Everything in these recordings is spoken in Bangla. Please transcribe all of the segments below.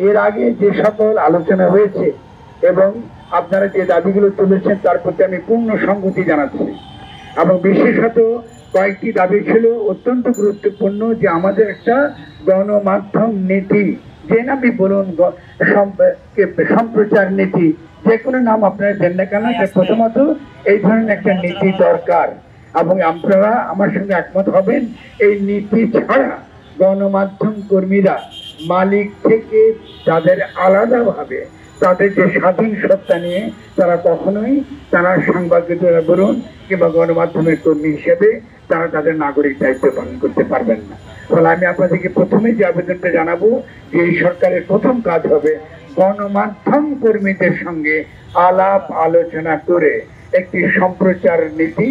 এর আগে যে সকল আলোচনা হয়েছে এবং আপনারা যে দাবিগুলো তুলেছেন তার প্রতি আমি পূর্ণ সংহতি জানাচ্ছি। এবং বিশেষত কয়েকটি দাবি ছিল অত্যন্ত গুরুত্বপূর্ণ, যে আমাদের একটা গণমাধ্যম নীতি, যে নামই বলুন, সম্প্রচার নীতি, যে কোনো নাম আপনারা দেন না কেন, প্রথমত এই ধরনের একটা নীতি দরকার। এবং আপনারা আমার সঙ্গে একমত হবেন, এই নীতি ছাড়া গণমাধ্যম কর্মীরা মালিক থেকে তাদের আলাদাভাবে তাদের যে স্বাধীন সত্তা নিয়ে তারা কখনোই তারা সাংবাদিকতা বলুন কিংবা গণমাধ্যমের কর্মী হিসেবে তারা তাদের নাগরিক দায়িত্ব পালন করতে পারবেন না। ফলে আমি আপনাদেরকে প্রথমে যে আবেদনটা জানাবো, যে এই সরকারের প্রথম কাজ হবে গণমাধ্যম কর্মীদের সঙ্গে আলাপ আলোচনা করে একটি সম্প্রচার নীতি,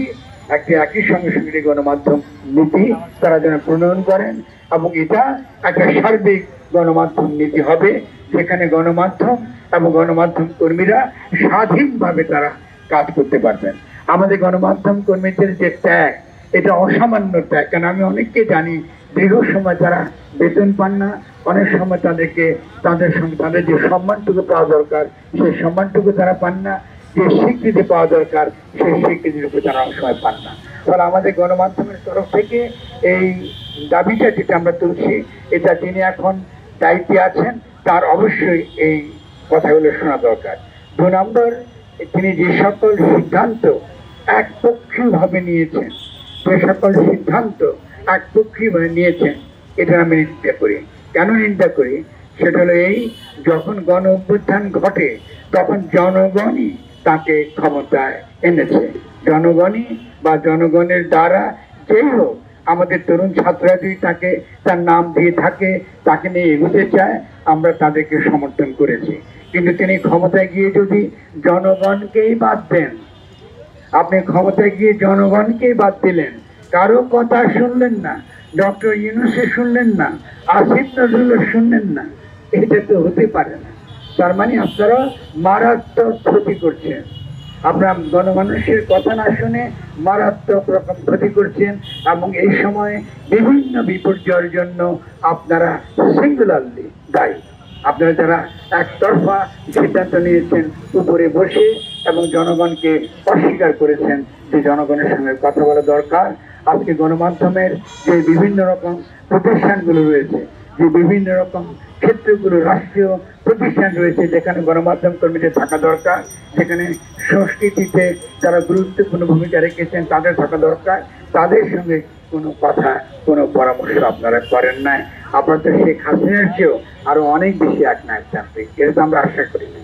একই সঙ্গে সঙ্গে গণমাধ্যম নীতি তারা যেন প্রণয়ন করেন। এবং এটা একটা সার্বিক গণমাধ্যম নীতি হবে, যেখানে গণমাধ্যম এবং গণমাধ্যম কর্মীরা স্বাধীনভাবে তারা কাজ করতে পারবেন। আমাদের গণমাধ্যম কর্মীদের যে ত্যাগ, এটা অসামান্য ত্যাগ। কারণ আমি অনেককে জানি দীর্ঘ সময় তারা বেতন পান না, অনেক সময় তাদেরকে তাদের সঙ্গে তাদের যে সম্মানটুকু পাওয়া দরকার সেই সম্মানটুকু তারা পান না, যে স্বীকৃতি পাওয়া দরকার সেই স্বীকৃতিটুকু তারা অনেক সময় পান না। ফলে আমাদের গণমাধ্যমের তরফ থেকে এই দাবিটা যেটা আমরা তুলছি, এটা যিনি এখন দায়িত্বে আছেন তার অবশ্যই এই কথাগুলো শোনা দরকার। 2 নম্বর, তিনি যে সকল সিদ্ধান্ত একপক্ষীয়ভাবে নিয়েছেন, যে সকল সিদ্ধান্ত একপক্ষীয়ভাবে নিয়েছেন, এটা আমি নিন্দা করি। কেন নিন্দা করি? সেটা হলো এই, যখন গণ অভ্যুত্থান ঘটে তখন জনগণই তাকে ক্ষমতায় এনেছে। জনগণই বা জনগণের দ্বারা যেই হোক, আমাদের তরুণ ছাত্ররা যদি তাকে তার নাম দিয়ে থাকে, তাকে নিয়ে এগোতে চায়, আমরা তাদেরকে সমর্থন করেছি। কিন্তু তিনি ক্ষমতায় গিয়ে যদি জনগণকেই বাদ দেন, আপনি ক্ষমতায় গিয়ে জনগণকেই বাদ দিলেন, কারো কথা শুনলেন না, ডক্টর ইউনূসকে শুনলেন না, আসিফ নজরুলকে শুনলেন না, এটা তো হতে পারে না। তার মানে আপনারা মারাত্মক ক্ষতি করছেন। আপনারা গণমানুষের কথা না শুনে মারাত্মক রকম ক্ষতি করছেন। এবং এই সময় বিভিন্ন বিপর্যয়ের জন্য আপনারা সিঙ্গুলারলি দায়ী। আপনারা যারা একতরফা সিদ্ধান্ত নিয়েছেন উপরে বসে এবং জনগণকে অস্বীকার করেছেন যে জনগণের সঙ্গে কথা বলা দরকার। আজকে গণমাধ্যমের যে বিভিন্ন রকম প্রতিষ্ঠানগুলো রয়েছে, যে বিভিন্ন রকম ক্ষেত্রগুলো, রাষ্ট্রীয় প্রতিষ্ঠান রয়েছে, যেখানে গণমাধ্যম কর্মীদের থাকা দরকার, যেখানে সংস্কৃতিতে যারা গুরুত্বপূর্ণ ভূমিকা রেখেছেন তাদের থাকা দরকার, তাদের সঙ্গে কোনো কথা, কোনো পরামর্শ আপনারা করেন নাই। আপনারা তো শেখ হাসিনার চেয়েও আরো অনেক বেশি একনায়কতান্ত্রিক, এটা তো আমরা আশা করি না।